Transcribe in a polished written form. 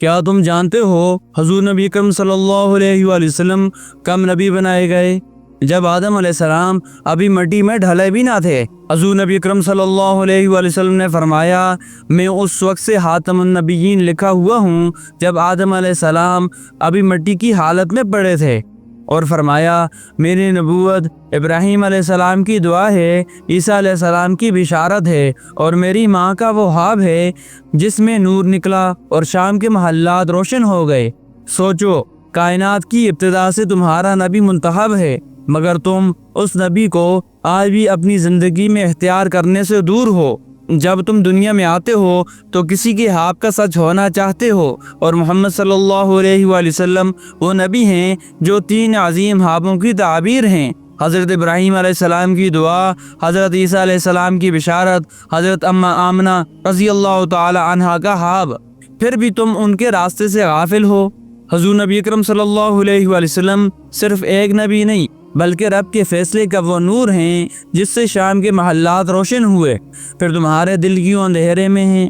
کیا تم جانتے ہو حضور نبی اکرم صلی اللہ علیہ وآلہ وسلم کب نبی بنائے گئے؟ جب آدم علیہ السلام ابھی مٹی میں ڈھلے بھی نہ تھے۔ حضور نبی اکرم صلی اللہ علیہ وآلہ وسلم نے فرمایا، میں اس وقت سے خاتم النبیین لکھا ہوا ہوں جب آدم علیہ السلام ابھی مٹی کی حالت میں پڑے تھے، اور فرمایا میری نبوت ابراہیم علیہ السلام کی دعا ہے، عیسیٰ علیہ السلام کی بشارت ہے، اور میری ماں کا وہ خواب ہے جس میں نور نکلا اور شام کے محلات روشن ہو گئے۔ سوچو، کائنات کی ابتدا سے تمہارا نبی منتخب ہے، مگر تم اس نبی کو آج بھی اپنی زندگی میں اختیار کرنے سے دور ہو۔ جب تم دنیا میں آتے ہو تو کسی کے خواب کا سچ ہونا چاہتے ہو، اور محمد صلی اللہ علیہ وآلہ وسلم وہ نبی ہیں جو 3 عظیم خوابوں کی تعبیر ہیں: حضرت ابراہیم علیہ السلام کی دعا، حضرت عیسیٰ علیہ السلام کی بشارت، حضرت آمنہ رضی اللہ تعالی عنہا کا خواب۔ پھر بھی تم ان کے راستے سے غافل ہو۔ حضور نبی اکرم صلی اللہ علیہ وآلہ وسلم صرف ایک نبی نہیں بلکہ رب کے فیصلے کا وہ نور ہیں جس سے شام کے محلات روشن ہوئے، پھر تمہارے دل کیوں اندھیرے میں ہیں؟